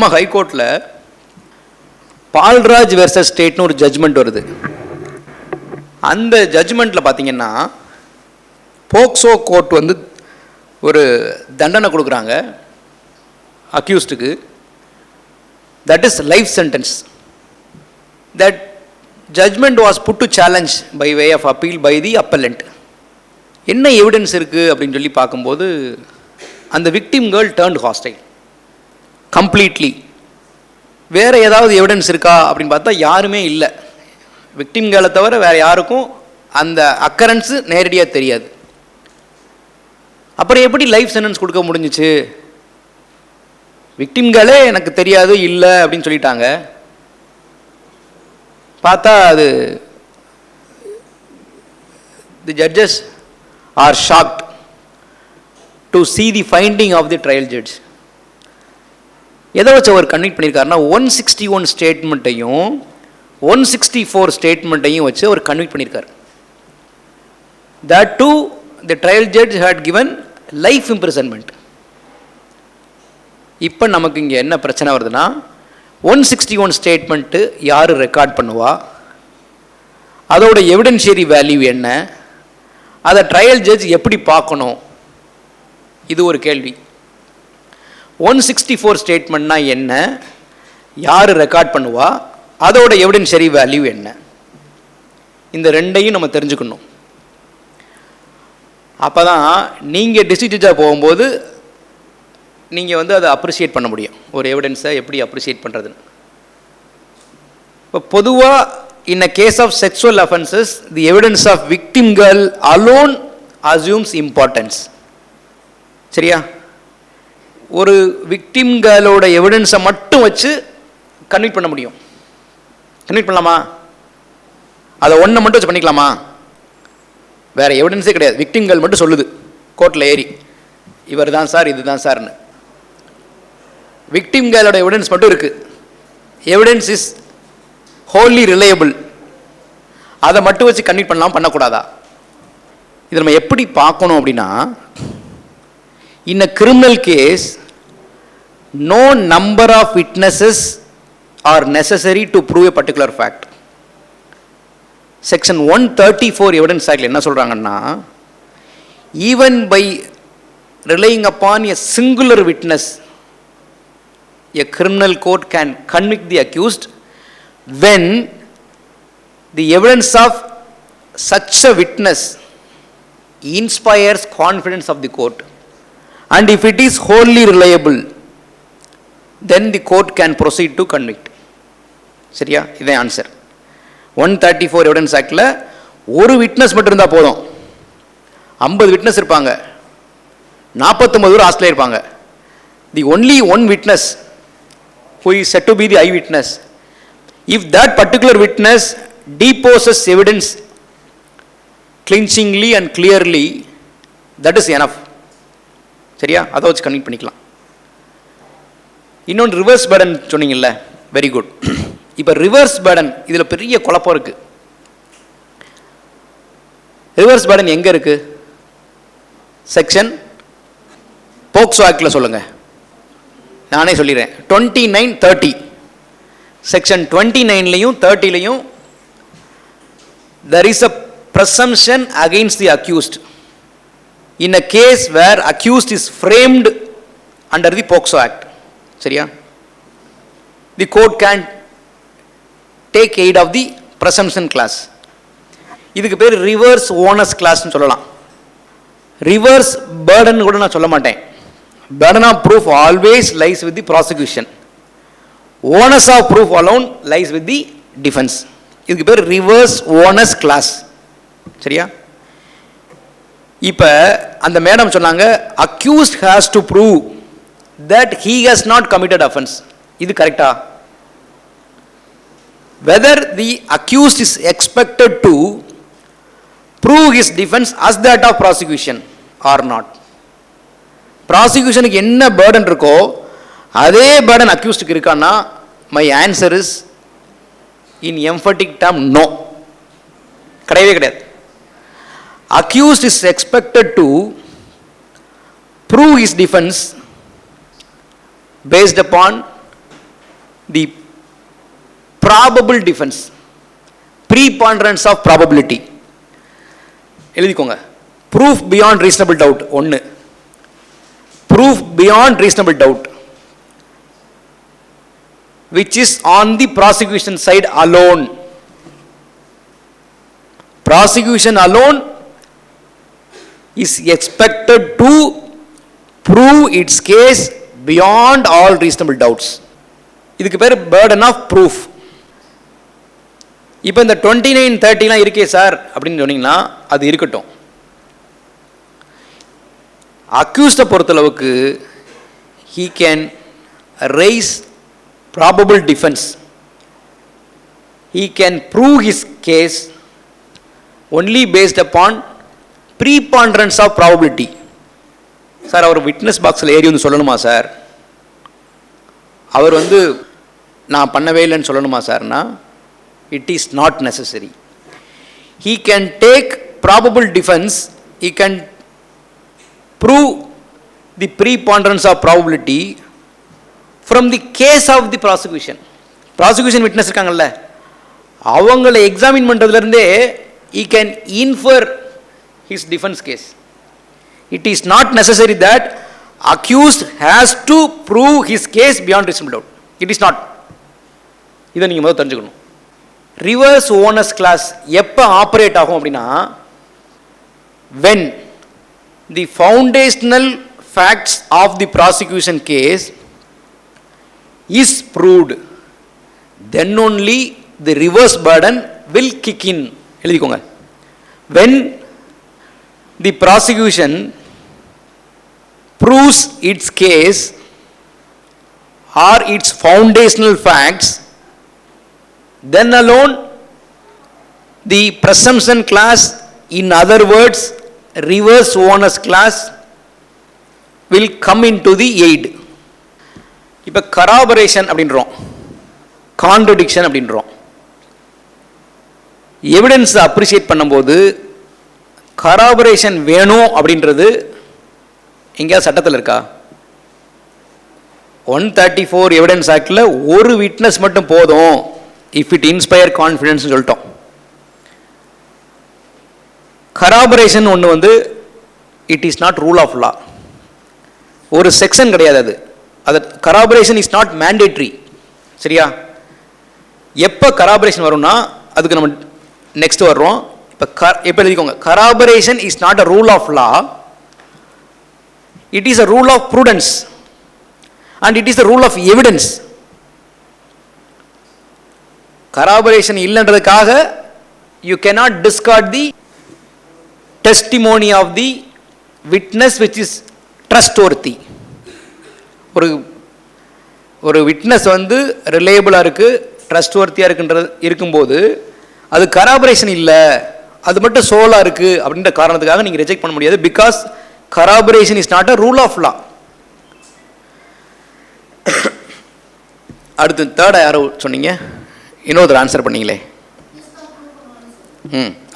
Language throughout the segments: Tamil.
நம்ம ஹைகோர்ட்டில் பால்ராஜ் வெர்சஸ் ஸ்டேட்னு ஒரு ஜட்ஜ்மெண்ட் வருது. அந்த ஜட்ஜ்மெண்ட்டில் பார்த்தீங்கன்னா போக்சோ கோர்ட் வந்து ஒரு தண்டனை கொடுக்குறாங்க அக்யூஸ்டுக்கு. That is life sentence. That judgment was put to challenge by way of appeal by the appellant. என்ன எவிடன்ஸ் இருக்குது அப்படின்னு சொல்லி பார்க்கும்போது அந்த victim girl turned hostile completely. வேறு ஏதாவது எவிடன்ஸ் இருக்கா அப்படின்னு பார்த்தா யாருமே இல்லை. விக்டிம் கேர்ளை தவிர வேறு யாருக்கும் அந்த அக்கரன்ஸு நேரடியாக தெரியாது. அப்புறம் எப்படி லைஃப் சென்டென்ஸ் கொடுக்க முடிஞ்சிச்சு? விக்டிம் கேர்ளே எனக்கு தெரியாது இல்லை அப்படின்னு சொல்லிட்டாங்க. பார்த்தா அது the judges are shocked to see the finding of the trial judge. எதை வச்சு அவர் கன்விக்ட் பண்ணியிருக்காருன்னா 161 ஸ்டேட்மெண்ட்டையும் 164 ஸ்டேட்மெண்ட்டையும் வச்சு அவர் கன்விக்ட் பண்ணியிருக்கார். That too the trial judge had given life imprisonment. இப்போ நமக்கு இங்கே என்ன பிரச்சனை வருதுன்னா 161 ஸ்டேட்மெண்ட்டு யார் ரெக்கார்ட் பண்ணுவா, அதோட எவிடென்ஷியரி வேல்யூ என்ன, அதை ட்ரையல் ஜட்ஜ் எப்படி பார்க்கணும், இது ஒரு கேள்வி. 164 ஸ்டேட்மெண்ட்னா என்ன, யார் ரெக்கார்ட் பண்ணுவா, அதோட எவிடென்ஷியரி வேல்யூ என்ன, இந்த ரெண்டையும் நம்ம தெரிஞ்சுக்கணும். அப்போ தான் நீங்கள் டிஸ்ட்ரிக்ட் ஜட்ஜாக போகும்போது நீங்கள் வந்து அதை அப்ரிஷியேட் பண்ண முடியும், ஒரு எவிடன்ஸை எப்படி அப்ரிஷியேட் பண்ணுறதுன்னு. இப்போ பொதுவாக in a case of sexual offences the evidence of victim girl alone assumes importance. சரியா? ஒரு விக்டிம் கேர்ளோட எவிடன்ஸை மட்டும் வச்சு கன்விக்ட் பண்ண முடியும். கன்விக்ட் பண்ணலாமா? அதை ஒன்றை மட்டும் வச்சு பண்ணிக்கலாமா? வேறு எவிடன்ஸே கிடையாது, விக்டிம் கேர்ள் மட்டும் சொல்லுது கோர்ட்டில் ஏறி இவர் தான் சார் இது தான் சார்னு. விக்டிம் கேர்ளோட எவிடன்ஸ் மட்டும் இருக்குது. Evidence is wholly reliable. அதை மட்டும் வச்சு கன்விக்ட் பண்ணலாம், பண்ணக்கூடாதா? இதை நம்ம எப்படி பார்க்கணும் அப்படின்னா, in a criminal case no number of witnesses are necessary to prove a particular fact. Section 134 evidence ஆக்ட்ல என்ன சொல்றாங்கன்னா, even by relying upon a singular witness a criminal court can convict the accused when the evidence of such a witness inspires confidence of the court and if it is wholly reliable then the court can proceed to convict. சரியா? இதே ஆன்சர். 134 எவிடன்ஸ் ஆக்டில் ஒரு விட்னஸ் மட்டும் இருந்தால் போதும். 50 விட்னஸ் இருப்பாங்க, 49 பேர் ஹாஸ்டலில் இருப்பாங்க. The only one witness who is said to be the eyewitness, if that particular witness deposes evidence clinchingly and clearly, that is enough. சரியா? அதை வச்சு கன்விக்ட் பண்ணிக்கலாம். இன்னொன்று ரிவர்ஸ் பேர்டன் சொன்னீங்கல்ல, வெரி குட். இப்போ ரிவர்ஸ் பேர்டன் இதில் பெரிய குழப்பம் இருக்கு. ரிவர்ஸ் பேர்டன் எங்கே இருக்கு? செக்ஷன் போக்சோ ஆக்டில் சொல்லுங்க, நானே சொல்லிடுறேன். 29, 30 section 29லையும் 30லையும் there is a presumption against the accused in a case where accused is framed under the POCSO Act. சரியா? the court can take aid of the presumption clause. இதுக்கு பேர் ரிவர்ஸ் ஓனஸ் கிளாஸ்னு சொல்லலாம். ரிவர்ஸ் பேர்டன் கூட நான் சொல்ல மாட்டேன். burden of proof always lies with the prosecution. Onus of proof alone lies with the defense. இதுக்கு பேர் ரிவர்ஸ் ஓனஸ் கிளாஸ். சரியா? இப்போ அந்த மேடம் சொன்னாங்க accused has to prove that he has not committed offense. இது கரெக்டா? Whether the accused is expected to prove his defense as that of prosecution or not. ப்ராசிக்யூஷனுக்கு என்ன பேர்டன் இருக்கோ அதே பேர்டன் அக்யூஸ்டுக்கு இருக்கான்னா, my answer is in emphatic term no. கிடையவே கிடையாது. Accused is expected to prove his defence based upon the probable defense, preponderance of probability. எழுதிக்கோங்க. proof beyond reasonable doubt 1, proof beyond reasonable doubt which is on the prosecution side alone. Prosecution alone is expected to prove its case beyond all reasonable doubts. இதுக்கு பேர் burden of proof. இப்போ இந்த 29-30 இருக்கே சார் அப்படின்னு சொன்னீங்கன்னா அது இருக்கட்டும். அக்யூஸ்ட பொறுத்தளவுக்கு he can raise probable defense. He can prove his case only based upon preponderance of probability. Sir அவர் விட்னஸ் பாக்ஸில் ஏறி வந்து சொல்லணுமா சார், அவர் வந்து நான் பண்ணவே இல்லைன்னு சொல்லணுமா சார்னா it is not necessary. He can take probable defense, he can prove the preponderance of probability from the case of the prosecution. prosecution witness இருக்காங்கல்ல, அவங்களை examine பண்ணுறதுலேருந்தே he can infer his defense case. It is not necessary that accused has to prove his case beyond reasonable doubt. It is not. இதை நீங்கள் முதல்ல தெரிஞ்சுக்கணும். ரிவர்ஸ் ஓனஸ் கிளாஸ் எப்போ ஆப்ரேட் ஆகும் அப்படின்னா, when the foundational facts of the prosecution case is proved, then only the reverse burden will kick in. எழுதிக்கோங்க. when the prosecution proves its case or its foundational facts, then alone the presumption class, in other words reverse onus class, will come into the aid. இப்போ corroboration அப்படின்றோம், contradiction அப்படின்றோம். எவிடன்ஸ் அப்ரிஷியேட் பண்ணும்போது corroboration வேணும் அப்படின்றது எங்கேயாவது சட்டத்தில் இருக்கா? 134 எவிடன்ஸ் ஆக்டில் ஒரு விட்னஸ் மட்டும் போதும், இஃப் இட் இன்ஸ்பயர் கான்ஃபிடன்ஸ் சொல்லிட்டோம். corroboration ஒன்று வந்து it is not rule of law, ஒரு செக்ஷன் கிடையாது. அது corroboration இஸ் நாட் மேண்டேட்ரி. சரியா? எப்போ corroboration வரும்னா அதுக்கு நம்ம நெக்ஸ்ட் வர்றோம். இப்போ எழுதிக்கோங்க. corroboration is not a rule of law, it is a rule of prudence and it is the rule of evidence. corroboration இல்லன்றதுக்காக you cannot discard the testimony of the witness which is trustworthy. ஒரு விட்னஸ் வந்து ரிலையபிளாக இருக்குது, ட்ரஸ்ட்வர்த்தியாக இருக்கும்போது அது corroboration இல்லை, அது மட்டும் சோலாக இருக்குது அப்படின்ற காரணத்துக்காக நீங்கள் ரிஜெக்ட் பண்ண முடியாது. Because corroboration is not a rule of law. அடுத்து தேர்ட் யாரோ சொன்னீங்க, இன்னொரு ஆன்சர் பண்ணீங்களே.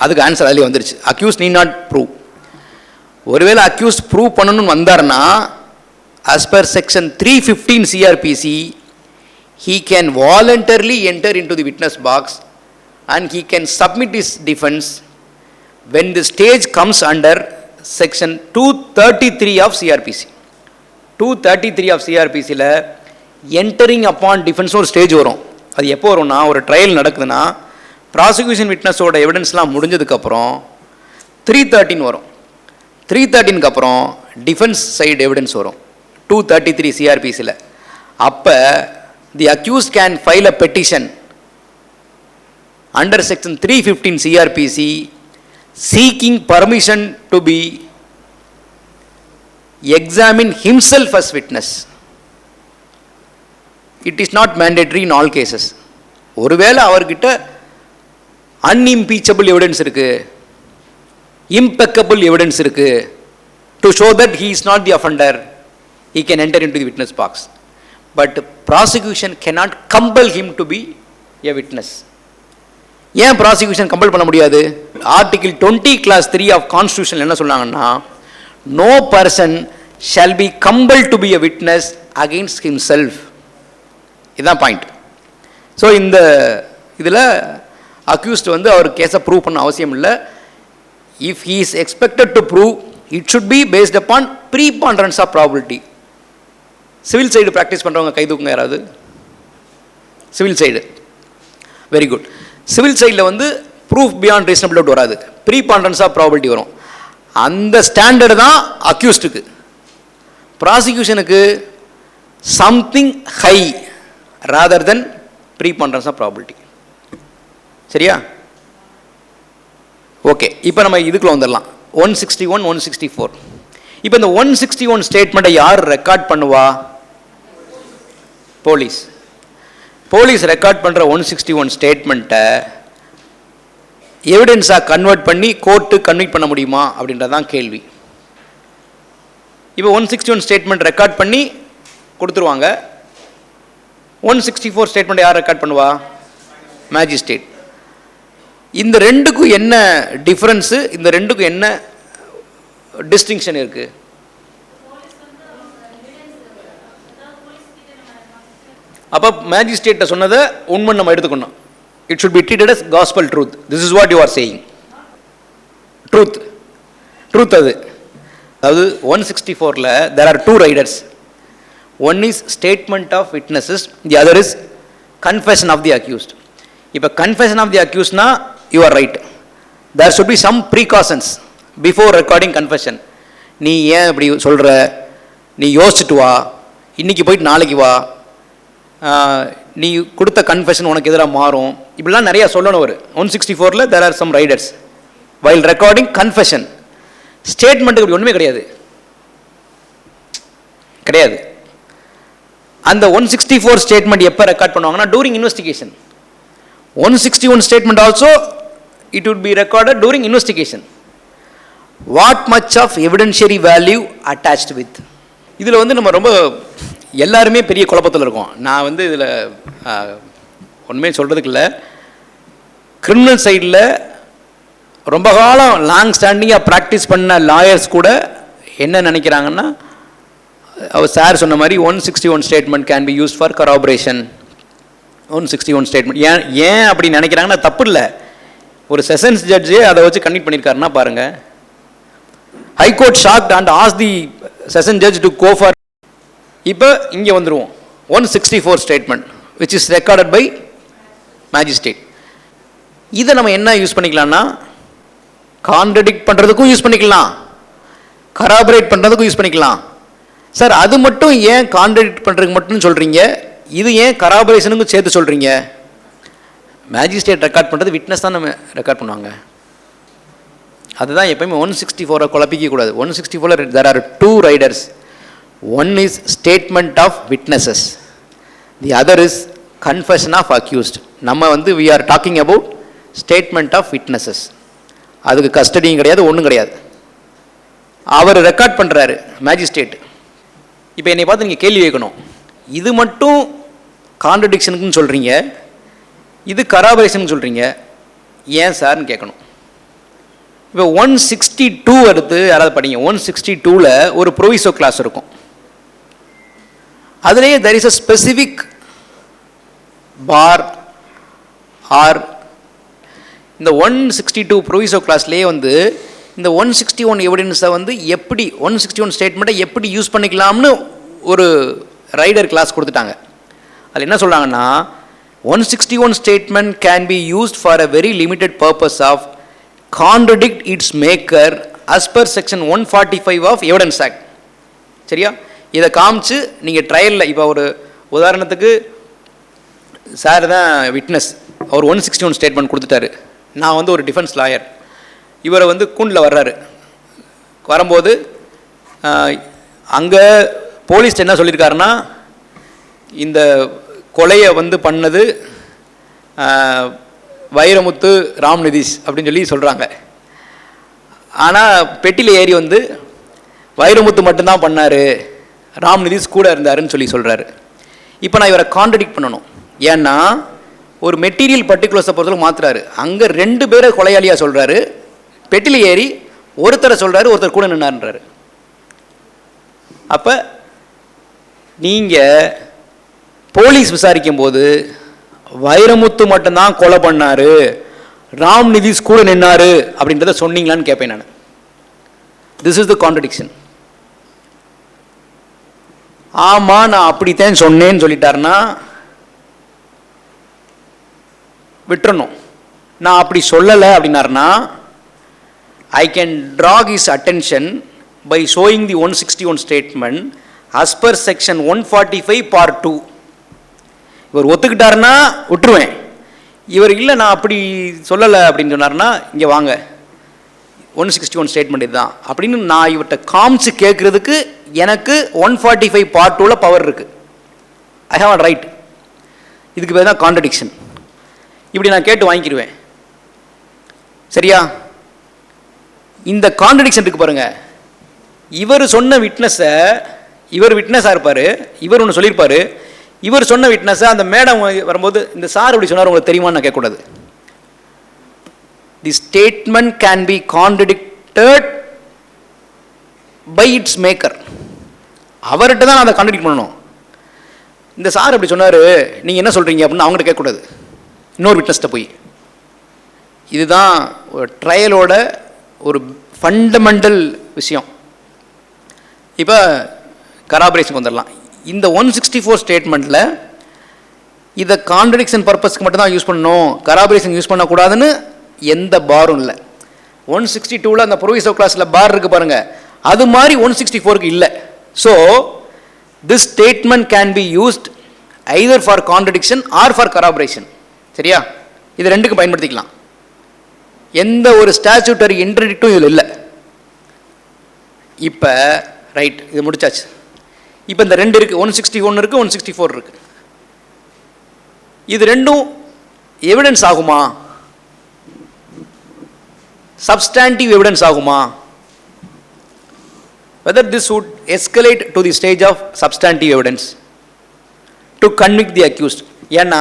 அதுக்கு ஆன்சர் அதுலேயே வந்துருச்சு. Accuse need not prove. ஒருவேளை அக்யூஸ் ப்ரூவ் பண்ணணும்னு வந்தார்னா as per section 315 CRPC he can voluntarily enter into the witness box and he can submit his defense when the stage comes under section 233 of CRPC. 233 of CRPC ல entering upon defense ஒரு ஸ்டேஜ் வரும். அது எப்போ வரும்னா, ஒரு ட்ரையல் நடக்குதுன்னா ப்ராசிக்யூஷன் விட்னஸோட எவிடன்ஸ்லாம் முடிஞ்சதுக்கப்புறம் 313 வரும். 313க்கு அப்புறம் டிஃபென்ஸ் சைடு எவிடன்ஸ் வரும் 233 CRPCல. அப்போ the accuse can file a petition under section 315 CRPC seeking permission to be examine himself as witness. It is not mandatory in all cases. ஒருவேளை அவர்கிட்ட unimpeachable evidence இருக்கு, impeccable evidence இருக்கு, to show that he is not the offender, he can enter into the witness box. But prosecution cannot compel him to be a witness. ஏன் ப்ராசிக்யூஷன் கம்பல் பண்ண முடியாது? ஆர்டிகிள் 20 clause 3 ஆஃப் கான்ஸ்டியூஷன் என்ன சொன்னாங்கன்னா, no person shall be compel to be a witness against himself. இதுதான் பாயிண்ட். ஸோ இந்த இதில் அக்யூஸ்ட் வந்து அவர் கேஸை ப்ரூவ் பண்ண அவசியம் இல்லை. If he is expected to prove it should be based upon preponderance of probability. Civil side practice பண்ணுறவங்க கை தூக்குங்க யாராவது. Civil side very good. Civil சைடில் வந்து ப்ரூஃப் பியாண்ட் ரீசனபிள் டவுட் வராது, ப்ரீபாண்டரன்ஸ் ஆஃப் ப்ராபபிலிட்டி வரும். அந்த ஸ்டாண்டர்டு தான் அக்யூஸ்டுக்கு. ப்ராசிக்யூஷனுக்கு something high rather than preponderance of probability. சரியா? ஓகே, இப்போ நம்ம இதுக்குள்ள வந்துடலாம். 161, 164. இப்போ இந்த 161 ஸ்டேட்மெண்ட்டை யார் ரெக்கார்ட் பண்ணுவா? போலீஸ். போலீஸ் ரெக்கார்ட் பண்ணுற 161 ஸ்டேட்மெண்ட்டை எவிடன்ஸாக கன்வெர்ட் பண்ணி கோர்ட்டு கன்விக்ட் பண்ண முடியுமா அப்படின்றதான் கேள்வி. இப்போ 161 ஸ்டேட்மெண்ட் ரெக்கார்ட் பண்ணி கொடுத்துருவாங்க. 164 ஸ்டேட்மெண்ட் யார் ரெக்கார்ட் பண்ணுவா? மேஜிஸ்ட்ரேட். இந்த ரெண்டுக்கும் என்ன டிஃபரன்ஸு, இந்த ரெண்டுக்கும் என்ன டிஸ்டிங்ஷன் இருக்குது? அப்போ மேஜிஸ்ட்ரேட்டை சொன்னதை உண்மை நம்ம எடுத்துக்கணும். It should be treated as gospel truth. This is what you are saying. Truth truth அது. அதாவது 164ல் there are two riders. One is statement of witnesses, the other is confession of the accused. இப்போ confession of the accusedனா you are right. There should be some precautions before recording confession. நீ ஏன் இப்படி சொல்கிற, நீ யோசிச்சுட்டு வா, இன்றைக்கி போயிட்டு நாளைக்கு வா, நீ கொடுத்த கன்ஃபெஷன் உனக்கு எதிராக மாறும், இப்படிலாம் நிறையா சொல்லணும். ஒரு 164ல் there are some riders while recording confession. ஸ்டேட்மெண்ட்டுக்கு இப்படி ஒன்றுமே கிடையாது கிடையாது. அந்த 164 ஸ்டேட்மெண்ட் எப்போ ரெக்கார்ட் பண்ணுவாங்கன்னா touring investigation. 161 statement also it would be recorded during investigation. What much of evidentiary value attached with? இதில் வந்து நம்ம ரொம்ப எல்லாருமே பெரிய குழப்பத்தில் இருக்கோம். நான் வந்து இதில் ஒன்றுமே சொல்கிறதுக்கு இல்லை. கிரிமினல் சைடில் ரொம்ப காலம் லாங் ஸ்டாண்டிங்காக ப்ராக்டிஸ் பண்ண லாயர்ஸ் கூட என்ன நினைக்கிறாங்கன்னா, அவர் சார் சொன்ன மாதிரி 161 statement can be used for corroboration. 161 statement ஏன் அப்படி நினைக்கிறாங்கன்னா தப்பு இல்லை. ஒரு செஷன்ஸ் ஜட்ஜே அதை வச்சு கன்விக்ட் பண்ணியிருக்காருன்னா பாருங்கள். High court shocked and ask the session judge to go for. இப்போ இங்கே வந்துடுவோம். 164 statement which is recorded by magistrate. இதை நம்ம என்ன யூஸ் பண்ணிக்கலாம்னா, கான்ட்ரடிக்ட் பண்ணுறதுக்கும் யூஸ் பண்ணிக்கலாம், கராபரேட் பண்ணுறதுக்கும் யூஸ் பண்ணிக்கலாம். சார் அது மட்டும் ஏன் கான்ட்ரடிக்ட் பண்ணுறதுக்கு மட்டும் சொல்கிறீங்க, இது ஏன் கராபரேஷனுக்கும் சேர்த்து சொல்கிறீங்க? மேஜிஸ்ட்ரேட் ரெக்கார்ட் பண்ணுறது விட்னஸ் தான் நம்ம ரெக்கார்ட் பண்ணுவாங்க. அதுதான் எப்பயுமே 164 குழப்பிக்க கூடாது. 164ல் there are two riders. One is statement of witnesses, the other is confession of accused. நம்ம வந்து we are talking about statement of witnesses. அதுக்கு கஸ்டடியும் கிடையாது, ஒன்றும் கிடையாது. அவர் ரெக்கார்ட் பண்ணுறாரு மேஜிஸ்ட்ரேட். இப்போ என்னை பார்த்து நீங்கள் கேள்வி கேட்கணும், இது மட்டும் கான்ட்ரடிக்ஷனுக்குன்னு சொல்கிறீங்க, இது கராபரேஷன் சொல்கிறீங்க, ஏன் சார்னு கேட்கணும். இப்போ 162 எடுத்து யாராவது படிங்க. 162ல் ஒரு ப்ரொவிசோ கிளாஸ் இருக்கும். அதுலேயே there is a specific bar or இந்த 162 ப்ரொவிசோ கிளாஸ்லேயே வந்து இந்த 161 எவிடன்ஸை வந்து எப்படி 161 ஸ்டேட்மெண்ட்டை எப்படி யூஸ் பண்ணிக்கலாம்னு ஒரு ரைடர் கிளாஸ் கொடுத்துட்டாங்க. அதில் என்ன சொல்கிறாங்கன்னா, 161 statement can be used for a very limited purpose of contradict its maker as per section 145 of Evidence Act. சரியா? இதை காமிச்சு நீங்கள் ட்ரையலில், இப்போ ஒரு உதாரணத்துக்கு சார் தான் விட்னஸ், அவர் 161 ஸ்டேட்மெண்ட் கொடுத்துட்டாரு. நான் வந்து ஒரு டிஃபென்ஸ் லாயர், இவரை வந்து கூண்டில் வர்றாரு. வரும்போது அங்கே போலீஸ் என்ன சொல்லியிருக்காருன்னா, இந்த கொலையை வந்து பண்ணது வைரமுத்து ராம்நிதிஷ் அப்படின்னு சொல்லி சொல்கிறாங்க. ஆனால் பெட்டியில் ஏறி வந்து வைரமுத்து மட்டும்தான் பண்ணார், ராம்நிதிஷ் கூட இருந்தாருன்னு சொல்லி சொல்கிறாரு. இப்போ நான் இவரை கான்ட்ரடிக்ட் பண்ணணும். ஏன்னா ஒரு மெட்டீரியல் பர்டிகுலர்ஸை பொறுத்தவரை மாற்றுறாரு. அங்கே 2 பேரை கொலையாளியாக சொல்கிறாரு, பெட்டியில் ஏறி ஒருத்தரை சொல்கிறாரு, ஒருத்தர் கூட நின்னாருன்றாரு. அப்போ நீங்கள் போலீஸ் விசாரிக்கும் போது வைரமுத்து மட்டும்தான் கொலை பண்ணாரு, ராம் நிதிஷ் கூட நின்னாரு அப்படின்றத சொன்னீங்களான்னு கேட்பேன் நான். This is the contradiction. ஆமா நான் அப்படித்தான் சொன்னேன்னு சொல்லிட்டாருன்னா விட்டுறணும். நான் அப்படி சொல்லலை அப்படின்னாருன்னா I can draw his attention by showing the 161 statement as per section 145 part 2. இவர் ஒத்துக்கிட்டாருன்னா விட்டுருவேன். இவர் இல்லை நான் அப்படி சொல்லலை அப்படின்னு சொன்னார்னா இங்கே வாங்க 161 ஸ்டேட்மெண்ட் இதுதான் அப்படின்னு நான் இவர்கிட்ட காமிச்சு கேட்குறதுக்கு எனக்கு 145 part 2ல பவர் இருக்குது. I have a right. இதுக்கு பேர் தான் கான்ட்ரடிக்ஷன். இப்படி நான் கேட்டு வாங்கிக்கிடுவேன். சரியா? இந்த கான்ட்ரடிக்ஷன் இருக்கு பாருங்க. இவர் சொன்ன விட்னஸை, இவர் விட்னஸாக இருப்பார், இவர் ஒன்று சொல்லியிருப்பார், இவர் சொன்ன விட்னஸை அந்த மேடம் வரும்போது இந்த சார் இப்படி சொன்னார் உங்களுக்கு தெரியுமான்னு நான் கேட்கக்கூடாது. The statement can be contradicted by its maker. அவர்கிட்ட தான் நான் அதை கான்ட்ரடிக்ட் பண்ணணும். இந்த சார் இப்படி சொன்னார் நீங்கள் என்ன சொல்கிறீங்க அப்படின்னு அவங்ககிட்ட கேட்கக்கூடாது, இன்னொரு விட்னஸ்கிட்ட போய். இதுதான் ஒரு ட்ரையலோட ஒரு ஃபண்டமெண்டல் விஷயம். இப்போ கராபரேஷனுக்கு வந்துடலாம். இந்த 164 ஸ்டேட்மெண்ட்டில் இதை கான்ட்ரடிக்ஷன் பர்பஸ்க்கு மட்டும் தான் யூஸ் பண்ணணும், கராபரேஷன் யூஸ் பண்ணக்கூடாதுன்னு எந்த பாரும் இல்லை. 162ல் அந்த ப்ரொவிசோ கிளாஸில் பார் இருக்குது பாருங்கள், அது மாதிரி 164க்கு இல்லை. So this statement can be used either for contradiction or for corroboration. சரியா? இது ரெண்டுக்கும் பயன்படுத்திக்கலாம். எந்த ஒரு ஸ்டாச்சுட்டரி இன்டர்டிக்டும் இதில் இல்லை. இப்போ ரைட், இது முடிச்சாச்சு. இப்போ இந்த ரெண்டு இருக்குது, 161 இருக்குது, 164 இருக்குது. இது ரெண்டும் எவிடன்ஸ் ஆகுமா? சப்ஸ்டான்டிவ் எவிடன்ஸ் ஆகுமா? whether this would escalate to the stage of substantive evidence to convict the accused. ஏன்னா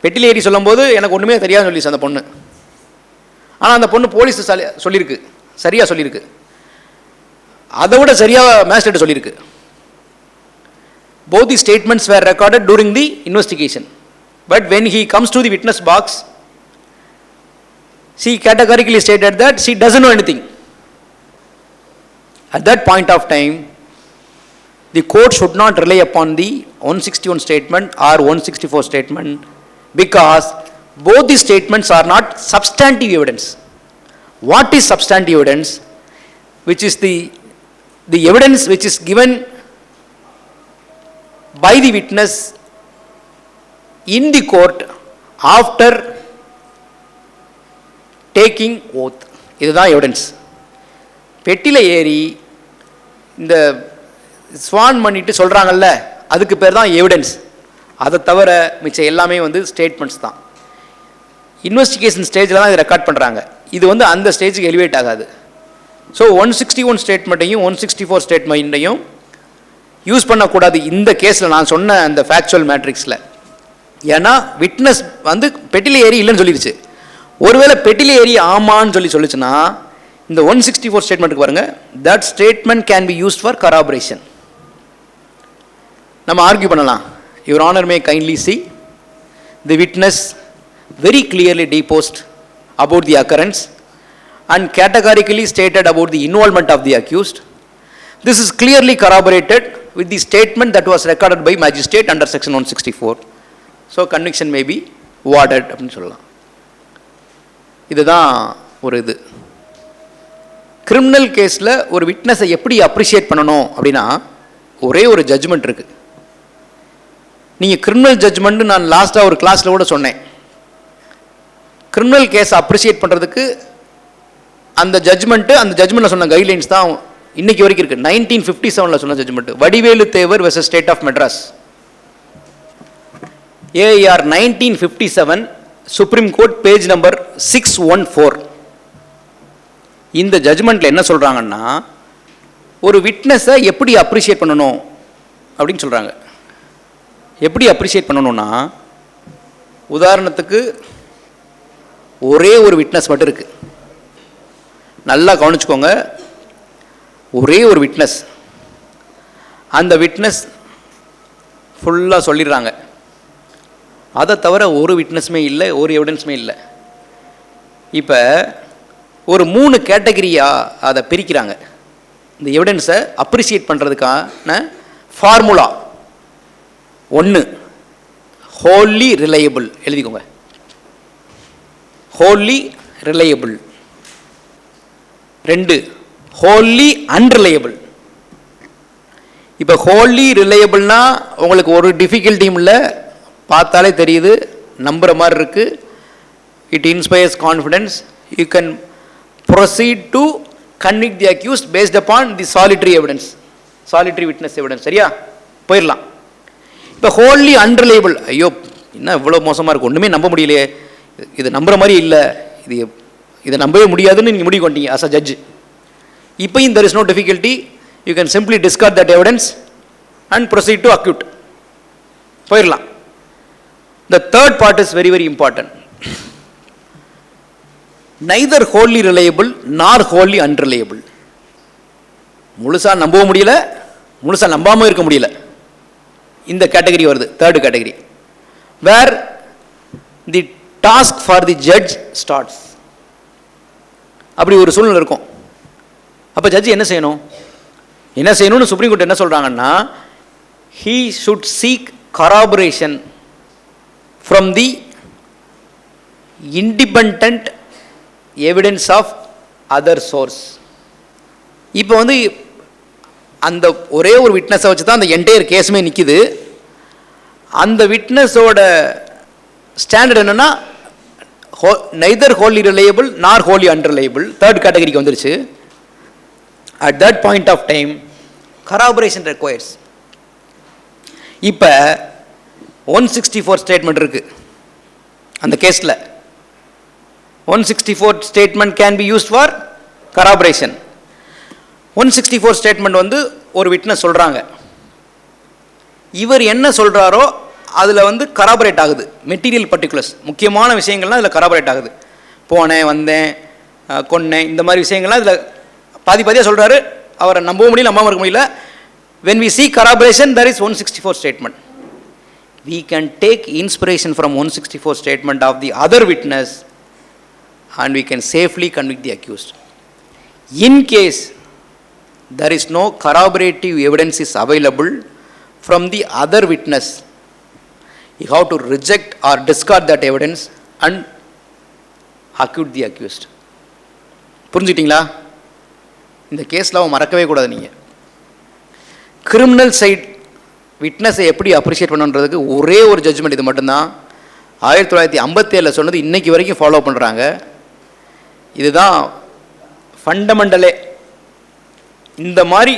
பெட்டில் ஏறி சொல்லும்போது எனக்கு ஒன்றுமே தெரியாதுன்னு சொல்லிச்சு அந்த பொண்ணு. ஆனால் அந்த பொண்ணு போலீஸ் சொல்லியிருக்கு, சரியாக சொல்லியிருக்கு, அதை விட சரியாக மேஜிஸ்ட்ரேட் சொல்லியிருக்கு. both the statements were recorded during the investigation, but when he comes to the witness box she categorically stated that she doesn't know anything. At that point of time the court should not rely upon the 161 statement or 164 statement because both the statements are not substantive evidence. What is substantive evidence? Which is the evidence which is given by the witness in the court after taking oath. இதுதான் எவிடன்ஸ். பெட்டியில் ஏறி இந்த ஸ்வான் பண்ணிட்டு சொல்கிறாங்கல்ல, அதுக்கு பேர் தான் எவிடன்ஸ். அதை தவிர மிச்சம் எல்லாமே வந்து ஸ்டேட்மெண்ட்ஸ் தான். இன்வெஸ்டிகேஷன் ஸ்டேஜில் தான் இதை ரெக்கார்ட் பண்ணுறாங்க. இது வந்து அந்த ஸ்டேஜுக்கு எலிவேட் ஆகாது. ஸோ 161 ஸ்டேட்மெண்ட்டையும் 164 ஸ்டேட்மெண்ட்டையும் யூஸ் பண்ணக்கூடாது இந்த கேஸில். நான் சொன்ன அந்த ஃபேக்சுவல் மேட்ரிக்ஸில். ஏன்னா விட்னஸ் வந்து பெட்டியில் ஏறி இல்லைன்னு சொல்லிடுச்சு. ஒருவேளை பெட்டியில் ஏறி ஆமான்னு சொல்லிச்சுன்னா இந்த 164 ஸ்டேட்மெண்ட்டுக்கு பாருங்கள், that statement can be used for corroboration. நம்ம ஆர்கியூ பண்ணலாம். Your honour may kindly see the witness very clearly deposed about the occurrence and categorically stated about the involvement of the accused. This is clearly corroborated with the statement that was recorded by magistrate under section 164. So conviction may be awarded அப்படினு சொல்லலாம். இதுதான் ஒரு இது. கிரிமினல் கேஸில் ஒரு விட்னஸை எப்படி அப்ரிஷியேட் பண்ணணும் அப்படின்னா ஒரே ஒரு ஜட்ஜ்மெண்ட் இருக்குது. நீங்கள் கிரிமினல் ஜட்ஜ்மெண்ட்டு நான் லாஸ்ட்டாக ஒரு கிளாஸில் கூட சொன்னேன். கிரிமினல் கேஸை அப்ரிஷியேட் பண்ணுறதுக்கு அந்த ஜட்ஜ்மெண்ட்டு, அந்த ஜட்ஜ்மெண்ட்டில் சொன்ன கைட்லைன்ஸ் தான் இன்றைக்கி வரைக்கும் இருக்குது. 1957 சொன்ன judgment Vadivelu Thevar versus state of Madras, A R 1957, supreme court, page number 614. இந்த ஜட்ஜ்மெண்ட்டில் என்ன சொல்கிறாங்கன்னா ஒரு விட்னஸை எப்படி அப்ரிஷியேட் பண்ணணும் அப்படின்னு சொல்கிறாங்க. எப்படி அப்ரிஷியேட் பண்ணணும்னா, உதாரணத்துக்கு ஒரே ஒரு விட்னஸ் மட்டும் இருக்குது, நல்லா கவனிச்சுக்கோங்க. ஒரே ஒரு விட்னஸ், அந்த விட்னஸ் ஃபுல்லாக சொல்லிடுறாங்க. அதை தவிர ஒரு விட்னஸுமே இல்லை, ஒரு எவிடன்ஸுமே இல்லை. இப்போ ஒரு 3 கேட்டகரியாக அதை பிரிக்கிறாங்க. இந்த எவிடன்ஸை அப்ரிஷியேட் பண்ணுறதுக்கான ஃபார்முலா. 1 wholly reliable, எழுதிக்கோங்க, wholly reliable. 2 wholly unreliable. இப்போ wholly reliableனா உங்களுக்கு ஒரு டிஃபிகல்ட்டியும் இல்லை, பார்த்தாலே தெரியுது, நம்புகிற மாதிரி இருக்குது, it inspires confidence, you can proceed to convict the accused based upon the solitary evidence, solitary witness evidence. சரியா, போயிடலாம். இப்போ wholly unreliable, ஐயோ என்ன இவ்வளோ மோசமாக இருக்கும், ஒன்றுமே நம்ப முடியலையே, இது நம்புகிற மாதிரி இல்லை, இதை நம்பவே முடியாதுன்னு நீங்கள் முடிவு கொண்டீங்க as a judge. இப்போயும் there is no difficulty, you can simply discard that evidence and proceed to acquit. போயிடலாம். The third part is very very important. Neither wholly reliable nor wholly unreliable. முழுசா நம்பவும் முடியல, முழுசா நம்பாம இருக்க முடியல. இந்த கேட்டகரி வருது, third category, where the task for the judge starts. அப்படி ஒரு சூழ்நிலை இருக்கும். அப்ப ஜட்ஜ் என்ன செய்யணும், என்ன செய்யணும்னு சுப்ரீம் கோர்ட் என்ன சொல்றாங்கன்னா, he should seek corroboration from the independent evidence of other source. இப்போ வந்து அந்த ஒரே ஒரு விட்னஸை வச்சு தான் அந்த என்டையர் கேஸுமே நிற்கிது. அந்த விட்னஸோட ஸ்டாண்டர்ட் என்னன்னா neither wholly reliable nor wholly unreliable, third கேட்டகரிக்கு வந்துருச்சு. At that point of time corroboration requires. இப்போ 164 ஸ்டேட்மெண்ட் இருக்கு அந்த கேஸில். 164 statement can be used for corroboration. 164 statement வந்து ஒரு விட்னஸ் சொல்கிறாங்க, இவர் என்ன சொல்கிறாரோ அதில் வந்து கராபரேட் ஆகுது, மெட்டீரியல் பர்டிகுலர்ஸ், முக்கியமான விஷயங்கள்லாம் அதில் கராபரேட் ஆகுது. போனேன், வந்தேன், கொன்னேன், இந்த மாதிரி விஷயங்கள்லாம் இதில் பாதியாக சொல்கிறாரு. அவரை நம்பவும் முடியல, நம்பாமல் இருக்க முடியல. when we see corroboration, there is 164 statement. We can take inspiration from 164 statement of the other witness and we can safely convict the accused. In case there is no corroborative evidence is available from the other witness, you have to reject or discard that evidence and acquit the accused. புரிஞ்சுக்கிட்டீங்களா? இந்த கேஸில் அவன் மறக்கவே கூடாது. நீங்கள் கிரிமினல் சைட் விட்னஸை எப்படி அப்ரிஷியேட் பண்ணுன்றதுக்கு ஒரே ஒரு ஜட்ஜ்மெண்ட் இது மட்டும்தான். 1957 சொன்னது இன்னைக்கு வரைக்கும் ஃபாலோ பண்ணுறாங்க. இதுதான் ஃபண்டமெண்டலே. இந்த மாதிரி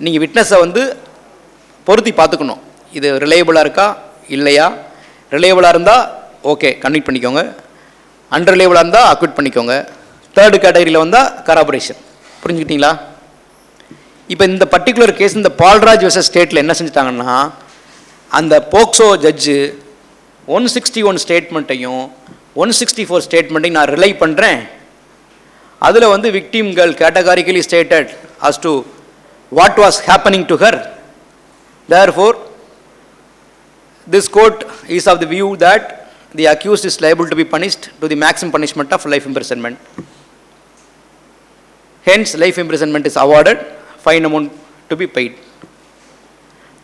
நீங்கள் விட்னஸை வந்து பொருத்தி பார்த்துக்கணும், இது ரிலையபிளாக இருக்கா இல்லையா. ரிலையபிளாக இருந்தால் ஓகே கன்விக்ட் பண்ணிக்கோங்க, அன்ரிலையபிளாக இருந்தால் அக்விட் பண்ணிக்கோங்க. தேர்டு கேட்டகரியில் வந்தால் கராபரேஷன். புரிஞ்சுக்கிட்டீங்களா? இப்போ இந்த பர்டிகுலர் கேஸ், இந்த பால்ராஜ் வெர்சஸ் ஸ்டேட்டில் என்ன செஞ்சுட்டாங்கன்னா, அந்த போக்சோ ஜட்ஜு 161 ஸ்டேட்மெண்ட்டையும் 164 ஸ்டேட்மெண்ட்டையும் நான் ரிலை பண்ணுறேன். அதில் வந்து விக்டிம்கள் கேட்டகாரிக்கலி stated as to what was happening to her. Therefore, this court is of the view that the accused is liable to be punished to the maximum punishment of life imprisonment. Hence, life imprisonment is awarded, fine amount to be paid.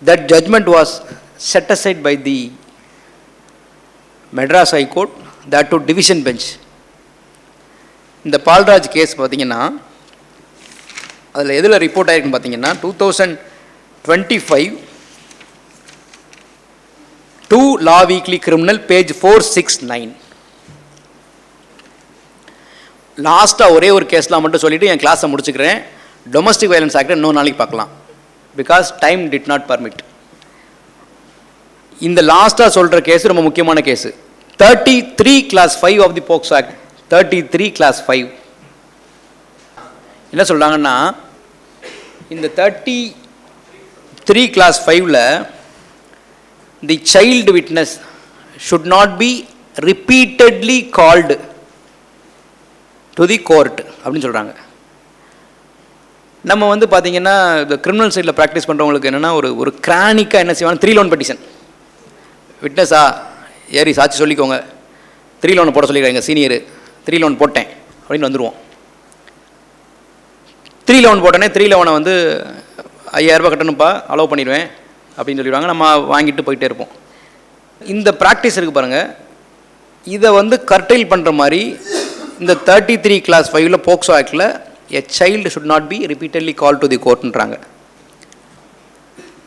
That judgment was set aside by the Madras High Court, that to division bench. இந்த பால்ராஜ் கேஸ் பார்த்தீங்கன்னா அதில் எதில் ரிப்போர்ட் ஆகிருக்குன்னு பார்த்தீங்கன்னா 2025 2 லா வீக்லி கிரிமினல் பேஜ் 469. லாஸ்ட்டாக ஒரே ஒரு கேஸ்லாம் மட்டும் சொல்லிவிட்டு என் கிளாஸை முடிச்சுக்கிறேன். டொமஸ்டிக் வயலன்ஸ் ஆக்ட் இன்னொரு நாளைக்கு பார்க்கலாம், because time did not permit. இந்த லாஸ்ட்டாக சொல்கிற கேஸு ரொம்ப முக்கியமான case. 33 clause 5 of the POCSO act. 33 clause 5 என்ன சொல்கிறாங்கன்னா, இந்த 33 கிளாஸ் 5ல் the child witness should not be repeatedly called to the court அப்படின்னு சொல்கிறாங்க. நம்ம வந்து பார்த்தீங்கன்னா இந்த கிரிமினல் சைடில் ப்ராக்டிஸ் பண்ணுறவங்களுக்கு என்னென்னா ஒரு கிரானிக்காக என்ன செய்வாங்க, 3 loan பெட்டிஷன். விட்னஸா ஏறி சாட்சி சொல்லிக்கோங்க, 3 லோன் போட சொல்லியிருக்காங்க சீனியர், 3 லோன் போட்டேன் அப்படின்னு வந்துடுவோம். 3 லோன் போட்டோன்னே 3 லோனை வந்து 5000 ரூபாய் கட்டணும்ப்பா அலோவ் பண்ணிடுவேன் அப்படின்னு சொல்லிடுவாங்க. நம்ம வாங்கிட்டு போயிட்டே இருப்போம். இந்த ப்ராக்டிஸ் இருக்குது பாருங்கள், இதை வந்து கர்டைல் பண்ணுற மாதிரி இந்த 33 class 5 போக்சோ ஆக்டில் a child should not be repeatedly called to the courtன்றாங்க.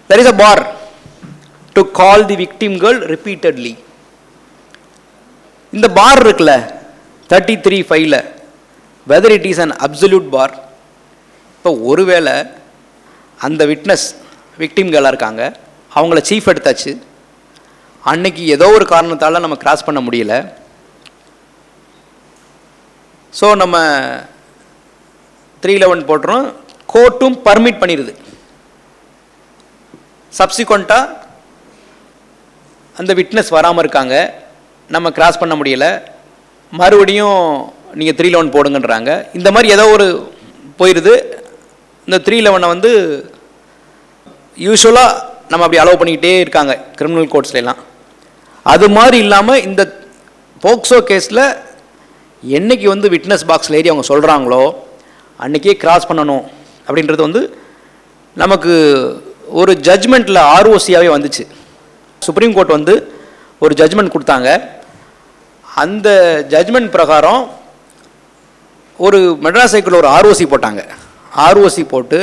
There is a bar to call the victim girl repeatedly. இந்த பார் இருக்குல்ல 33(5) whether it is an absolute bar. இப்போ ஒருவேளை அந்த விட்னஸ் விக்டிம் கேர்ளாக இருக்காங்க, அவங்கள சீஃப் எடுத்தாச்சு, அன்னைக்கு ஏதோ ஒரு காரணத்தால் நம்ம கிராஸ் பண்ண முடியல, ஸோ நம்ம 311 போட்டுறோம், கோர்ட்டும் பர்மிட் பண்ணிடுது. சப்சிக்வெண்ட்டாக அந்த விட்னஸ் வராமல் இருக்காங்க, நம்ம கிராஸ் பண்ண முடியலை, மறுபடியும் நீங்கள் 311 போடுங்கன்றாங்க. இந்த மாதிரி ஏதோ ஒரு போயிடுது. இந்த 311 வந்து யூஸ்வலாக நம்ம அப்படி அலோவ் பண்ணிக்கிட்டே இருக்காங்க கிரிமினல் கோர்ட்ஸ்லாம். அது மாதிரி இல்லாமல் இந்த போக்சோ கேஸில் என்றைக்கு வந்து விட்னஸ் பாக்ஸில் ஏறி அவங்க சொல்கிறாங்களோ அன்றைக்கே கிராஸ் பண்ணணும் அப்படின்றது வந்து நமக்கு ஒரு ஜட்ஜ்மெண்ட்டில் ஆர்ஓசியாகவே வந்துச்சு. சுப்ரீம் கோர்ட் வந்து ஒரு ஜட்ஜ்மெண்ட் கொடுத்தாங்க. அந்த ஜட்ஜ்மெண்ட் பிரகாரம் ஒரு மெட்ராஸ் ஹைகோர்ட்டில் ஒரு ஆர்ஓசி போட்டாங்க. ஆர்ஓசி போட்டு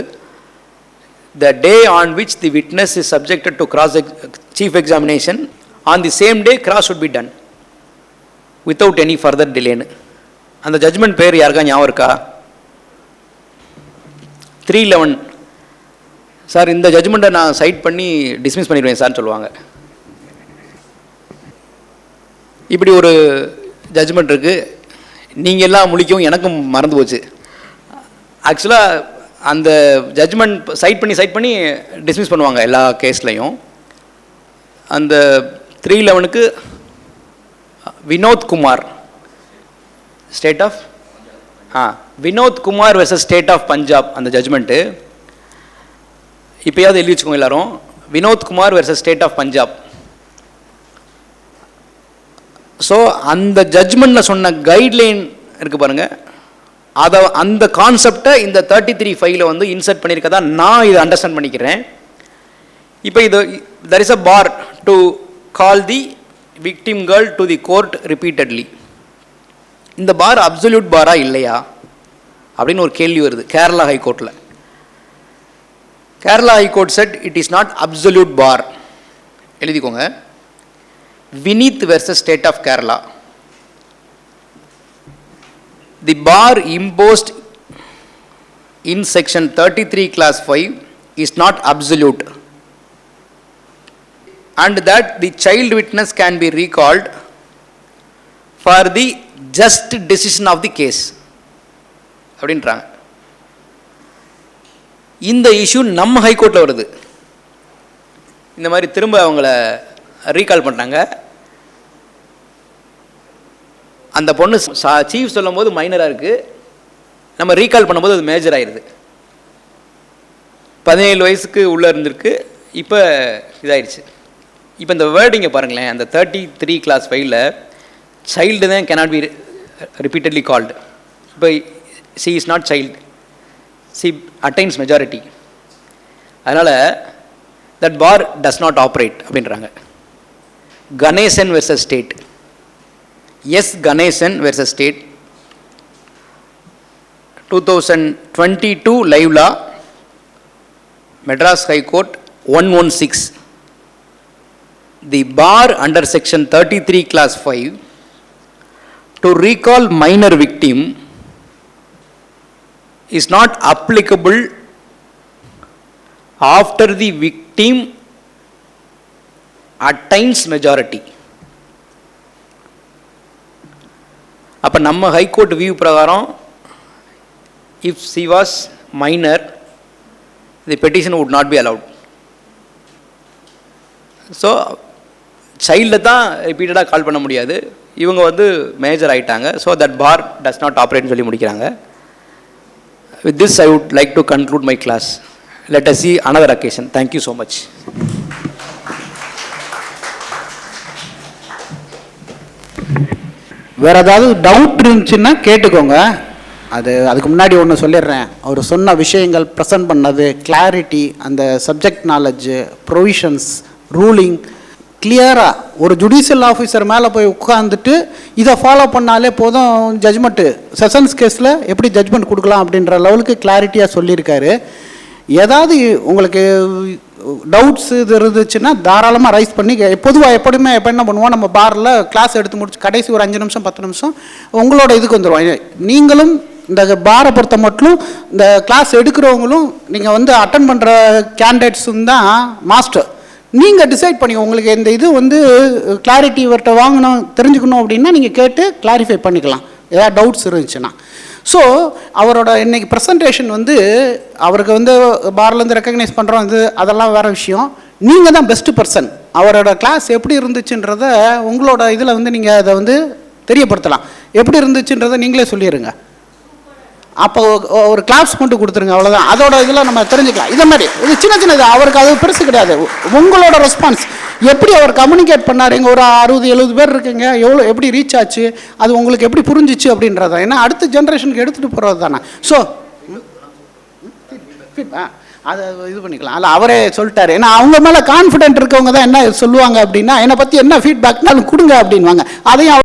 the day on which the witness is subjected to chief examination, on the same day cross should be done without any further delay. அந்த ஜட்ஜ்மெண்ட் பேர் யாருக்கா ஞாபகம் இருக்கா? 311. சார் இந்த ஜட்ஜ்மெண்ட்டை நான் சைட் பண்ணி டிஸ்மிஸ் பண்ணிடுவேன் சார்னு சொல்லுவாங்க. இப்படி ஒரு ஜட்ஜ்மெண்ட் இருக்குது. நீங்கள் எல்லாம் முழிக்கவும் எனக்கும் மறந்து போச்சு. ஆக்சுவலாக அந்த ஜட்ஜ்மெண்ட் சைட் பண்ணி டிஸ்மிஸ் பண்ணுவாங்க எல்லா கேஸ்லையும். அந்த 311க்கு Vinod Kumar state of Vinod Kumar versus state of Punjab அந்த ஜட்ஜ்மெண்ட்டு இப்போயாவது எழுதி வச்சுக்கோங்க எல்லாரும். Vinod Kumar versus state of Punjab. So அந்த ஜட்ஜ்மெண்ட்டில் சொன்ன கைட்லைன் இருக்குது பாருங்கள், அதை அந்த கான்செப்டை இந்த 33(5) வந்து இன்சர்ட் பண்ணியிருக்கதா நான் இதை அண்டர்ஸ்டாண்ட் பண்ணிக்கிறேன். இப்போ இது there is a bar to call the victim girl to the court repeatedly. இந்த பார் அப்சல்யூட் பாரா இல்லையா அப்படின்னு ஒரு கேள்வி வருது கேரளா ஹைகோர்ட்டில். Kerala high court said it is not absolute bar. எழுதிக்கோங்க. Vineeth versus state of Kerala. The bar imposed in section 33 class 5 is not absolute, and that the child witness can be recalled for the just decision of the case அப்படின்றாங்க. இந்த இஷ்யூ நம்ம ஹைகோர்ட்டில் வருது. இந்த மாதிரி திரும்ப அவங்கள ரீகால் பண்ணுறாங்க. அந்த பொண்ணு சீஃப் சொல்லும் போது மைனராக இருக்குது, நம்ம ரீகால் பண்ணும்போது அது மேஜர் ஆயிடுது. 17 வயசுக்கு உள்ளே இருந்திருக்கு, இப்போ இதாயிடுச்சு. இப்போ இந்த வேர்டிங்கை பாருங்களேன். அந்த 33 class 5 சைல்டு தான் cannot be repeatedly called. இப்போ she is not child, she attains majority. அதனால் that bar does not operate அப்படின்றாங்க. Ganesan versus state. S Ganesan versus state 2022 live law, Madras high court 116. The bar under section 33 class 5 to recall minor victim is not applicable after the victim attains majority. அப்போ நம்ம ஹைகோர்ட் வியூ பிரகாரம் if she was minor the petition would not be allowed. So சைல்டை தான் ரிப்பீட்டடாக கால் பண்ண முடியாது, இவங்க வந்து மேஜர் ஆகிட்டாங்க. So that bar does not ஆப்ரேட்னு சொல்லி முடிக்கிறாங்க. With this I would like to conclude my class. Let us see another occasion. Thank you so much. வேறு ஏதாவது டவுட் இருந்துச்சுன்னா கேட்டுக்கோங்க. அதுக்கு முன்னாடி ஒன்று சொல்லிடுறேன். அவர் சொன்ன விஷயங்கள் ப்ரெசன்ட் பண்ணது, கிளாரிட்டி, அந்த சப்ஜெக்ட் நாலேஜு, ப்ரொவிஷன்ஸ், ரூலிங் கிளியராக ஒரு ஜுடிஷியல் ஆஃபீஸர் மேலே போய் உட்காந்துட்டு இதை ஃபாலோ பண்ணாலே போதும், ஜட்ஜ்மெண்ட்டு செஷன்ஸ் கேஸில் எப்படி ஜட்ஜ்மெண்ட் கொடுக்கலாம் அப்படின்ற லெவலுக்கு கிளாரிட்டியாக சொல்லியிருக்காரு. ஏதாவது உங்களுக்கு டவுட்ஸ் இது இருந்துச்சுன்னா தாராளமாக ரைஸ் பண்ணி, பொதுவாக எப்படியுமே எப்போ என்ன பண்ணுவோம், நம்ம பாரில் கிளாஸ் எடுத்து முடிச்சு கடைசி ஒரு 5 நிமிஷம் 10 நிமிஷம் உங்களோட இதுக்கு வந்துடுவோம். நீங்களும் இந்த பாரை பொறுத்த மட்டும் இந்த கிளாஸ் எடுக்கிறவங்களும் நீங்கள் வந்து அட்டன் பண்ணுற கேண்டிடேட்ஸும் தான் மாஸ்டர். நீங்கள் டிசைட் பண்ணி உங்களுக்கு இந்த இது வந்து கிளாரிட்டி இவர்கிட்ட வாங்கணும் தெரிஞ்சுக்கணும் அப்படின்னா நீங்கள் கேட்டு கிளாரிஃபை பண்ணிக்கலாம் ஏதாவது டவுட்ஸ் இருந்துச்சுன்னா. ஸோ அவரோட இன்றைக்கி ப்ரெசன்டேஷன் வந்து அவருக்கு வந்து பார்லேருந்து ரெக்கக்னைஸ் பண்ணுறோம், இது அதெல்லாம் வேறு விஷயம். நீங்கள் தான் பெஸ்ட் பர்சன். அவரோட கிளாஸ் எப்படி இருந்துச்சுன்றத உங்களோட இதில் வந்து நீங்கள் அதை வந்து தெரியப்படுத்தலாம். எப்படி இருந்துச்சுன்றதை நீங்களே சொல்லிடுங்க. அப்போ ஒரு கிளாப்ஸ் மட்டும் கொடுத்துருங்க, அவ்வளோதான். அதோட இதில் நம்ம தெரிஞ்சுக்கலாம். இதை மாதிரி இது சின்ன சின்னது, அவருக்கு அது பெருசு கிடையாது. உங்களோட ரெஸ்பான்ஸ் எப்படி அவர் கம்யூனிகேட் பண்ணார், இங்கே ஒரு 60-70 பேர் இருக்குங்க, எவ்வளோ எப்படி ரீச் ஆச்சு, அது உங்களுக்கு எப்படி புரிஞ்சிச்சு அப்படின்றத, ஏன்னா அடுத்த ஜென்ரேஷனுக்கு எடுத்துகிட்டு போகிறது தானே. ஸோ அதை இது பண்ணிக்கலாம். அதில் அவரே சொல்லிட்டாரு. ஏன்னா அவங்க மேலே கான்ஃபிடென்ட் இருக்கவங்க தான் என்ன சொல்லுவாங்க அப்படின்னா, என்னை பற்றி என்ன ஃபீட்பேக்னாலும் கொடுங்க அப்படின்வாங்க. அதையும்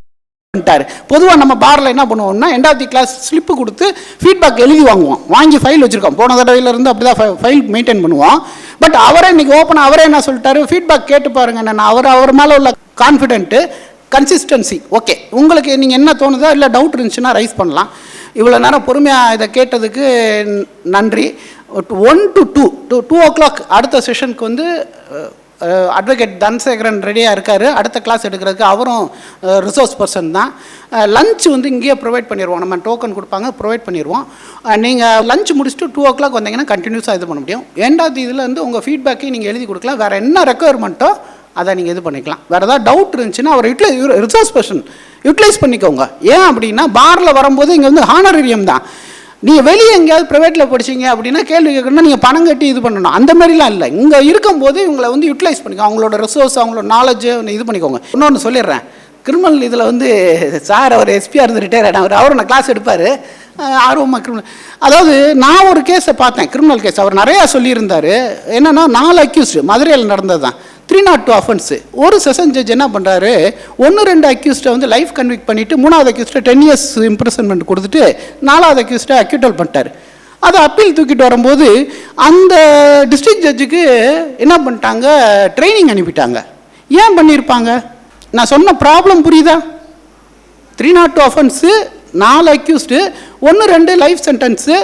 பொதுவாக நம்ம பாரில் என்ன பண்ணுவோம்னா, end of the class slip கொடுத்து ஃபீட்பேக் எழுதி வாங்குவோம். வாங்கி ஃபைல் வச்சுருக்கோம். போன தடவையிலேருந்து அப்படி தான் ஃபைல் மெயின்டைன் பண்ணுவோம். பட் அவரே இன்றைக்கி ஓப்பனாக அவரே என்ன சொல்லிட்டாரு, ஃபீட்பேக் கேட்டு பாருங்க. நான் அவர் மேலே உள்ள கான்ஃபிடென்ட்டு, கன்சிஸ்டன்சி, ஓகே உங்களுக்கு நீங்கள் என்ன தோணுதோ இல்லை டவுட் இருந்துச்சுன்னா ரைஸ் பண்ணலாம். இவ்வளோ நேரம் பொறுமையாக இதை கேட்டதுக்கு நன்றி. 1 to 2 o'clock அடுத்த செஷனுக்கு வந்து அட்வொகேட் தன்சேகரன் ரெடியாக இருக்கார். அடுத்த கிளாஸ் எடுக்கிறதுக்கு அவரும் ரிசோர்ஸ் பர்சன் தான். லஞ்ச் வந்து இங்கேயே ப்ரொவைட் பண்ணிடுவோம். நம்ம டோக்கன் கொடுப்பாங்க, ப்ரொவைட் பண்ணிடுவோம். நீங்கள் லஞ்ச் முடிச்சுட்டு 2 o'clock வந்தீங்கன்னா கண்டினியூஸாக இது பண்ண முடியும். ஏண்டாவது இதில் வந்து உங்கள் ஃபீட்பேக்கையும் நீங்கள் எழுதி கொடுக்கலாம். வேறு என்ன ரெக்குயர்மெண்ட்டோ அதை நீங்கள் இது பண்ணிக்கலாம். வேறு ஏதாவது டவுட் இருந்துச்சுன்னா அவர் ரிசோர்ஸ் பர்சன் யூட்டிலைஸ் பண்ணிக்கோங்க. ஏன் அப்படின்னா பாரில் வரும்போது இங்கே வந்து ஹானரேரியம் தான். நீங்கள் வெளியே எங்கேயாவது ப்ரைவேட்டில் படிச்சிங்க அப்படின்னா கேள்வி கேட்கணும்னா நீங்கள் பணம் கட்டி இது பண்ணணும். அந்த மாதிரிலாம் இல்லை. இங்கே இருக்கும்போது இவங்களை வந்து யூட்டிலைஸ் பண்ணிக்கோங்க. அவங்களோட ரிசோர்ஸ், அவங்களோட நாலேஜை இது பண்ணிக்கோங்க. இன்னொன்று சொல்லிடுறேன், கிரிமினல் இதில் வந்து சார் அவர் எஸ்பியாக இருந்து ரிட்டையர் ஆகிட்டார். அவர் நான் கிளாஸ் எடுப்பார் ஆர்வமாக கிரிமினல். அதாவது நான் ஒரு கேஸை பார்த்தேன், கிரிமினல் கேஸ். அவர் நிறையா சொல்லியிருந்தார். என்னென்னா 4 அக்யூஸ்டு மதுரையில் நடந்தது தான். 302 அஃபென்ஸு. ஒரு செஷன் ஜட்ஜ் என்ன பண்ணுறாரு, 1-2 அக்யூஸ்டை வந்து லைஃப் கன்விக்ட் பண்ணிவிட்டு 3வது அக்யூஸ்டை 10 years இம்ப்ரிசன்மெண்ட் கொடுத்துட்டு 4வது அக்யூஸ்டை அக்யூட்டல் பண்ணிட்டார். அதை அப்பீல் தூக்கிட்டு வரும்போது அந்த டிஸ்ட்ரிக்ட் ஜட்ஜுக்கு என்ன பண்ணிட்டாங்க, ட்ரைனிங் அனுப்பிட்டாங்க. ஏன் பண்ணியிருப்பாங்க? நான் சொன்ன ப்ராப்ளம் புரியுதா? 302 அஃபென்ஸு, 4 அக்யூஸ்டு, 1-2 லைஃப் சென்டென்ஸு,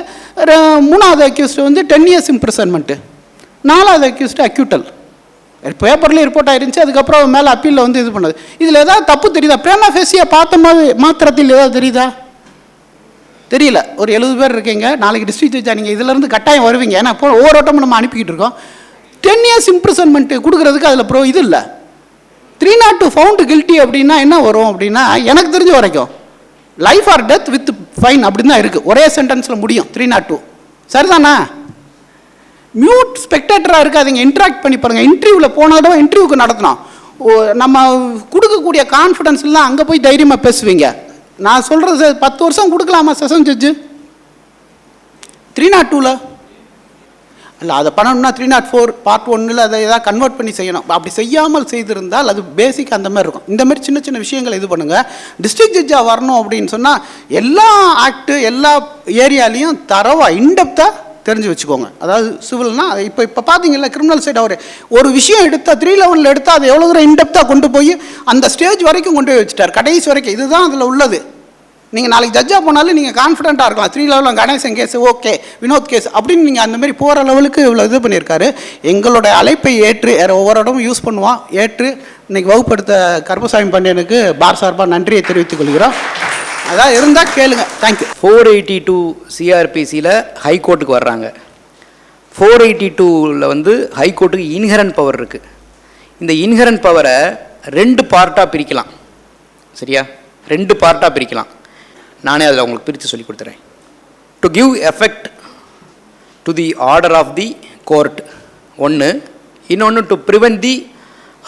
3வது அக்யூஸ்டு வந்து 10 years இம்ப்ரிசன்மெண்ட்டு, 4வது அக்யூஸ்டு அக்யூட்டல். பேப்பர்லேயும் ரிப்போர்ட் ஆயிருந்துச்சு. அதுக்கப்புறம் மேலே அப்பீலில் வந்து இது பண்ணது. இதில் ஏதாவது தப்பு தெரியுதா? பிரேமா ஃபேஸியை பார்த்த மாத்திரத்தில் ஏதாவது தெரியுதா? தெரியல. ஒரு 70 பேர் இருக்கீங்க, நாளைக்கு டிஸ்ட்ரிக்ட் ஜட்ஜா நீங்கள் இதிலேருந்து கட்டாயம் வருவீங்க. ஏன்னா இப்போ ஒவ்வொரு வட்டமும் நம்ம அனுப்பிக்கிட்டு இருக்கோம். 10 years இம்ப்ரிசன்மெண்ட்டு கொடுக்குறதுக்கு அதில் இது இல்லை. 302 ஃபவுண்டு கில்ட்டி அப்படின்னா என்ன வரும் அப்படின்னா, எனக்கு தெரிஞ்ச வரைக்கும் life R death with fine அப்படின்னு தான் இருக்குது. ஒரே சென்டென்ஸில் முடியும் 302. சரிதானா? மியூட் ஸ்பெக்டேட்டராக இருக்காதிங்க, இன்ட்ராக்ட் பண்ணி பாருங்கள். இன்டர்வியூவில் போனதோ இன்டர்வியூக்கு நடத்தணும். நம்ம கொடுக்கக்கூடிய கான்ஃபிடன்ஸில் தான் அங்கே போய் தைரியமாக பேசுவீங்க. நான் சொல்கிறது 10 வருஷம் கொடுக்கலாமா செஷன் ஜட்ஜு 302ல்? இல்லை, அதை பண்ணணும்னா 304 பார்ட் 1ல் அதை ஏதாவது கன்வெர்ட் பண்ணி செய்யணும். அப்படி செய்யாமல் செய்திருந்தால் அது பேசிக் அந்த மாதிரி இருக்கும். இந்த மாதிரி சின்ன சின்ன விஷயங்கள் இது பண்ணுங்கள். டிஸ்ட்ரிக்ட் ஜட்ஜாக வரணும் அப்படின்னு சொன்னால் எல்லா ஆக்டு எல்லா ஏரியாலையும் தரவாக இன்டெப்த்தாக தெரிஞ்சு வச்சுக்கோங்க. அதாவது சிவில்னா இப்போ பார்த்தீங்கன்னா கிரிமினல் சைடு அவர் ஒரு விஷயம் எடுத்தால் 3 லெவலில் எடுத்தால் அது எவ்வளோ தூரம் இன்டெப்த்தாக கொண்டு போய் அந்த ஸ்டேஜ் வரைக்கும் கொண்டு போய் வச்சுட்டார், கடைசி வரைக்கும். இதுதான் அதில் உள்ளது. நீங்கள் நாளைக்கு ஜட்ஜாக போனாலும் நீங்கள் கான்ஃபிடென்ட்டாக இருக்கலாம். 3 லெவலில் Ganesan case okay, Vinod case அப்படின்னு நீங்கள் அந்த மாதிரி போகிற லெவலுக்கு இவ்வளோ இது பண்ணியிருக்காரு. எங்களுடைய அழைப்பை ஏற்று ஒவ்வொரு இடமும் யூஸ் பண்ணுவோம், ஏற்று இன்றைக்கி வகுப்படுத்த கருப்பசாமி பாண்டியனுக்கு பார் சார்பாக நன்றியை தெரிவித்துக் கொள்கிறோம். அதான் இருந்தால் கேளுங்க. தேங்க்யூ. 482 சிஆர்பிசியில் ஹைகோர்ட்டுக்கு வர்றாங்க. 482ல் வந்து ஹைகோர்ட்டுக்கு இன்ஹரண்ட் பவர் இருக்குது. இந்த இன்ஹரண்ட் பவரை 2 பார்ட்டாக பிரிக்கலாம். சரியா? 2 பார்ட்டாக பிரிக்கலாம். நானே அதில் உங்களுக்கு பிரித்து சொல்லி கொடுத்துறேன். To give effect to the order of the court ஒன்று, இன்னொன்று to prevent the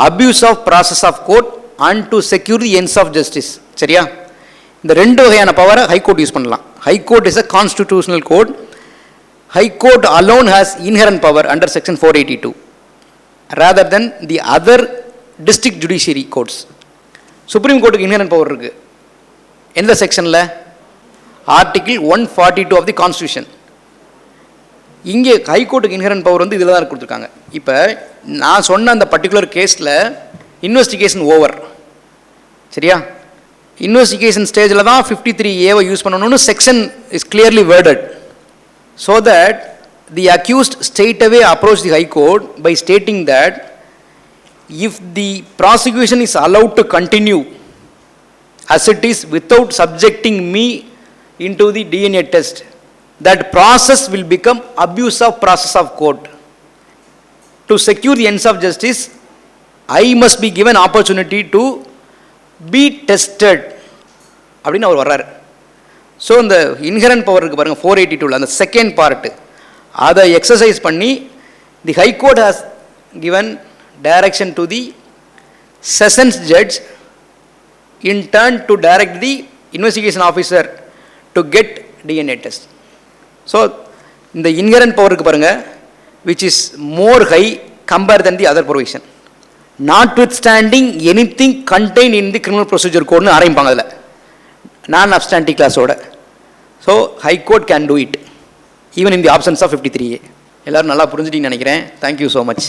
abuse of process of court and to secure the ends of justice. சரியா? இந்த ரெண்டு வகையான பவரை ஹைகோர்ட் யூஸ் பண்ணலாம். High court is a constitutional court. ஹைகோர்ட் alone has inherent power under section 482 rather than the other district judiciary courts. Supreme கோர்ட்டுக்கு inherent power இருக்கு. எந்த செக்ஷனில்? Article 142 of the constitution. இங்கே ஹைகோர்ட்டுக்கு இன்ஹரண்ட் பவர் வந்து இதில் தான் கொடுத்துருக்காங்க. இப்போ நான் சொன்ன அந்த பர்டிகுலர் கேஸில் இன்வெஸ்டிகேஷன் ஓவர், சரியா? இன்வெஸ்டிகேஷன் ஸ்டேஜில் தான் 53A யூஸ் பண்ணணும்னு section is clearly worded. So that the accused straight away approach the high court by stating that if the prosecution is allowed to continue as it is without subjecting me into the DNA test, that process will become abuse of process of court. To secure the ends of justice, I must be given opportunity to be tested. அப்படின்னு அவர் வர்றாரு. ஸோ இந்த இன்ஹரண்ட் பவர் இருக்குது பாருங்கள் 482ல் அந்த செகண்ட் பார்ட்டு, அதை எக்ஸசைஸ் பண்ணி the high court has given direction to the sessions judge in turn to direct the investigation officer to get DNA test. So இந்த inherent power இருக்கு பாருங்க, which is more high compared than the other provision, notwithstanding anything contained in the criminal procedure code னு ஆரம்பிப்பாங்க அதில் நான் abstantee class-ஓட. So high court can do it even in the absence of 53A. எல்லாரும் நல்லா புரிஞ்சுட்டீங்கன்னு நினைக்கிறேன். Thank you so much.